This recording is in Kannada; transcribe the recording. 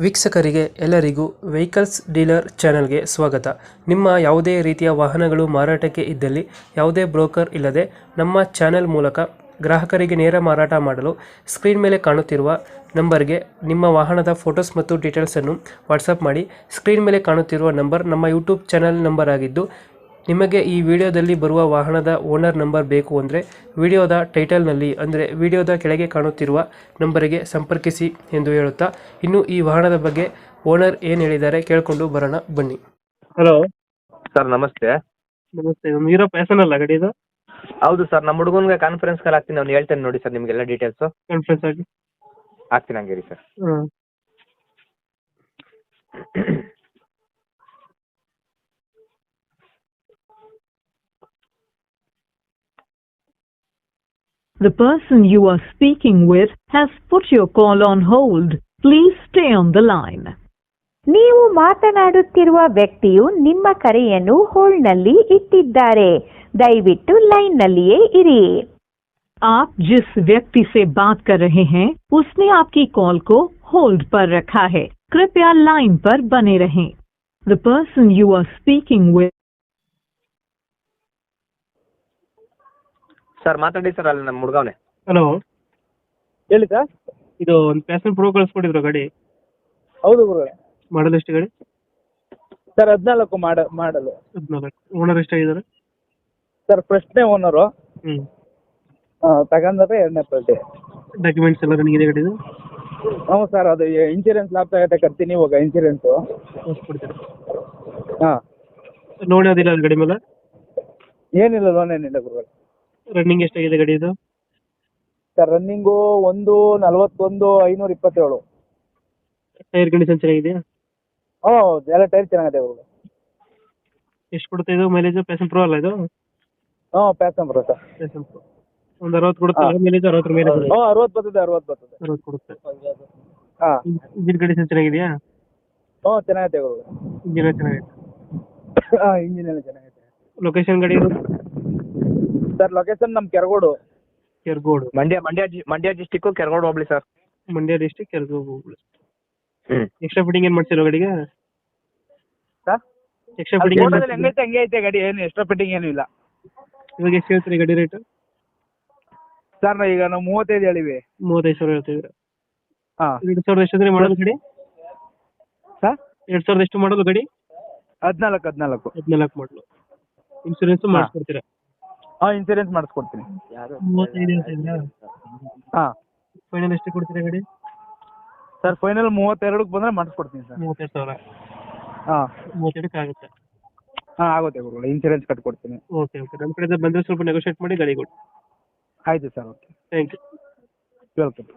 ವೀಕ್ಷಕರಿಗೆ ಎಲ್ಲರಿಗೂ ವೆಹಿಕಲ್ಸ್ ಡೀಲರ್ ಚಾನೆಲ್ಗೆ ಸ್ವಾಗತ. ನಿಮ್ಮ ಯಾವುದೇ ರೀತಿಯ ವಾಹನಗಳು ಮಾರಾಟಕ್ಕೆ ಇದ್ದಲ್ಲಿ ಯಾವುದೇ ಬ್ರೋಕರ್ ಇಲ್ಲದೆ ನಮ್ಮ ಚಾನೆಲ್ ಮೂಲಕ ಗ್ರಾಹಕರಿಗೆ ನೇರ ಮಾರಾಟ ಮಾಡಲು ಸ್ಕ್ರೀನ್ ಮೇಲೆ ಕಾಣುತ್ತಿರುವ ನಂಬರ್ಗೆ ನಿಮ್ಮ ವಾಹನದ ಫೋಟೋಸ್ ಮತ್ತು ಡೀಟೇಲ್ಸನ್ನು ವಾಟ್ಸಪ್ ಮಾಡಿ. ಸ್ಕ್ರೀನ್ ಮೇಲೆ ಕಾಣುತ್ತಿರುವ ನಂಬರ್ ನಮ್ಮ ಯೂಟ್ಯೂಬ್ ಚಾನೆಲ್ ನಂಬರ್ ಆಗಿದ್ದು, ನಿಮಗೆ ಈ ವಿಡಿಯೋದಲ್ಲಿ ಬರುವ ವಾಹನದ ಓನರ್ ನಂಬರ್ ಬೇಕು ಅಂದರೆ ವಿಡಿಯೋದ ಟೈಟಲ್ನಲ್ಲಿ ಅಂದರೆ ವಿಡಿಯೋದ ಕೆಳಗೆ ಕಾಣುತ್ತಿರುವ ನಂಬರಿಗೆ ಸಂಪರ್ಕಿಸಿ ಎಂದು ಹೇಳುತ್ತಾ, ಇನ್ನು ಈ ವಾಹನದ ಬಗ್ಗೆ ಓನರ್ ಏನು ಹೇಳಿದ್ದಾರೆ ಕೇಳಿಕೊಂಡು ಬರೋಣ ಬನ್ನಿ. ಹಲೋ ಸರ್ ನಮಸ್ತೆ. ನಮಸ್ತೆ. ಹೀರೋ ಪ್ಯಾಸನ್ ಅಲ್ಲ ಗಾಡಿ ಇದು? ಹೌದು ಸರ್, ನಮ್ಮ ಹುಡುಗನಿಗೆ ಕಾನ್ಫರೆನ್ಸ್ ಕಾಲ್ ಹಾಕ್ತೀನಿ, ಅವ್ನು ಹೇಳ್ತೇನೆ ನೋಡಿ ಸರ್ ನಿಮಗೆಲ್ಲ ಡೀಟೇಲ್ಸು. ಕಾನ್ಫರೆನ್ಸ್ ಆಗಿ ಹಾಕ್ತೀನಿ ಹಂಗೇರಿ ಸರ್. ಹಾಂ. The person you are speaking with has put your call on hold. Please stay on the line. ನೀವು ಮಾತನಾಡುತ್ತಿರುವ ವ್ಯಕ್ತಿಯು ನಿಮ್ಮ ಕರೆಯನ್ನು ಹೋಲ್ಡ್ನಲ್ಲಿ ಇಟ್ಟಿದ್ದಾರೆ. ದಯವಿಟ್ಟು ಲೈನ್ನಲ್ಲಿಯೇ ಇರಿ. आप जिस व्यक्ति से बात कर रहे हैं उसने आपकी कॉल को होल्ड पर रखा है. कृपया लाइन पर बने रहें. The person you are speaking with. Sir ಮಾತಾಡಿ ಸರ್, ಅಲ್ಲಿ ನಮ್ಮ ಹುಡುಗವನೇ. ಹಲೋ, ಹೇಳಿ ಸರ್. ಇದು ಒಂದು ಪ್ಯಾಸನ್ ಪ್ರೋ ಕಳಿಸ್ಕೊಟ್ಟಿದ್ರು ಗಾಡಿ, ಹೌದು ಗುರು. ಮಾಡಲ್ ಎಷ್ಟು ಗಾಡಿ? ಸರ್ 14 ಮಾಡಲು. 14. ಓನರ್ ಎಷ್ಟಾಗಿದ್ದಾರೆ? ಸರ್ ಫಸ್ಟ್ನೇ ಓನರು, ಹ್ಞೂ. ತಗೊಂಡ್ರೆ 2ನೇ ಪಾರ್ಟಿ. ಡಾಕ್ಯುಮೆಂಟ್ಸ್ ಎಲ್ಲ ರನ್ನಿಂಗ್ ಇದೆ ಗಾಡಿದು? ಹ್ಞೂ ಸರ್, ಅದು ಇನ್ಶೂರೆನ್ಸ್ ಲಾಭ ತಗತ್ತೆ ಕಟ್ತೀನಿ ಇವಾಗ ಇನ್ಶೂರೆನ್ಸು. ಕೊಡ್ತೀರಾ? ಹಾಂ. ಲೋನ್ ಯಾವುದಿಲ್ಲ ಗಾಡಿ ಮೇಲೆ? ಏನಿಲ್ಲ, ಲೋನ್ ಏನಿಲ್ಲ ಗುರು. ರನ್ನಿಂಗ್ ಎಷ್ಟಾಗಿದೆ ಗಾಡಿ ಇದು? Sir running 141,527. ಟೈರ್ ಕಂಡೀಷನ್ ಚೆನ್ನಾಗಿದೆಯಾ? ಹ್ಞೂ, ಎಲ್ಲ ಟೈರ್ ಚೆನ್ನಾಗಿದೆ ಗುರು. ಎಷ್ಟು ಕೊಡ್ತಾ ಇದು ಮೈಲೇಜ್? ಪ್ಯಾಸನ್ ಪ್ರೋ ಅಲ್ಲ ಇದು? ಹ್ಞೂ, ಪ್ಯಾಸನ್ ಬರೋ ಸರ್. ಪ್ಯಾಸನ್ ಪ್ರೋ ಒಂದು 60 ಕೊಡುತ್ತೆ ಮೈಲೇಜ್? 60 ಮೇಲೆ ಹ್ಞೂ, 60 ಬರ್ತದೆ. 60 ಕೊಡುತ್ತೆ. ಹಾಂ. ಇಂಜಿನ್ ಕಂಡೀಷನ್ ಚೆನ್ನಾಗಿದೆಯಾ? ಹ್ಞೂ, ಚೆನ್ನಾಗಿದೆ ಗುರು. ಇಂಜಿನ್ ಚೆನ್ನಾಗಿದೆ? ಹಾಂ, ಇಂಜಿನ್ ಎಲ್ಲ ಚೆನ್ನಾಗಿದೆ. ಲೊಕೇಶನ್ ಗಾಡಿ ಇರೋದು? ಸರ್ ಲೊಕೇಶನ್ ನಮ್ಮ ಕೆರಗೋಡು. ಕೆರಗೋಡು, ಮಂಡ್ಯ ಡಿಸ್ಟಿಕ್ಕು, ಕೆರಗೋಡು ಹೋಗ್ಲಿ ಸರ್. ಮಂಡ್ಯ ಡಿಸ್ಟಿಕ್, ಕೆರಗೋಡು. ಹ್ಞೂ. ಎಕ್ಸ್ಟ್ರಾ ಫಿಟ್ಟಿಂಗ್ ಏನು ಮಾಡ್ಸಿರೋ ಗಾಡಿಗೆ? ಸರ್ ಎಕ್ಸ್ಟ್ರಾ ಫಿಟ್ಟಿಂಗ್ ಹೆಂಗೈತೆ ಹಂಗೆ ಐತೆ ಗಾಡಿ, ಏನು ಎಕ್ಸ್ಟ್ರಾ ಫಿಟ್ಟಿಂಗ್ ಏನೂ ಇಲ್ಲ. ಇವಾಗ ಎಷ್ಟು ಹೇಳ್ತೀರಿ ಗಾಡಿ ರೇಟ್? ಸರ್ ಈಗ ನಾವು 35 ಹೇಳಿವಿ. 35,000 ಹೇಳ್ತಿದ್ದೀರಾ? ಹಾಂ. 2000 ಎಷ್ಟು ಅಂದ್ರೆ ಮಾಡಲು ಗಾಡಿ? ಸರ್ 2000 ಎಷ್ಟು ಮಾಡಲು ಗಾಡಿ? 14 ಮಾಡಲು. ಇನ್ಶೂರೆನ್ಸ್ ಮಾಡಿಸ್ಕೊಡ್ತೀರಾ? ಹಾಂ, ಇನ್ಸೂರೆನ್ಸ್ ಮಾಡಿಸ್ಕೊಡ್ತೀನಿ. 35 ಹೇಳ್ತಿದ್ದೀರಾ? ಹಾಂ. ಫೈನಲ್ ಎಷ್ಟು ಕೊಡ್ತೀರಾ ಗಾಡಿ? ಸರ್ ಫೈನಲ್ 32ಕ್ಕೆ ಬಂದರೆ ಮಾಡಿಸ್ಕೊಡ್ತೀನಿ ಸರ್. 32,000. ಹಾಂ. 32ಕ್ಕೆ ಆಗುತ್ತೆ? ಹಾಂ, ಆಗುತ್ತೆ ಗುರು. ಇನ್ಸೂರೆನ್ಸ್ ಕಟ್ಕೊಡ್ತೀನಿ. ಓಕೆ. ನಮ್ಮ ಕಡೆಯಿಂದ ಬಂದರೆ ಸ್ವಲ್ಪ ನೆಗೋಷಿಯೇಟ್ ಮಾಡಿ ಗಾಡಿ ಕೊಡಿ. ಆಯಿತು sir, okay. Thank you. Welcome.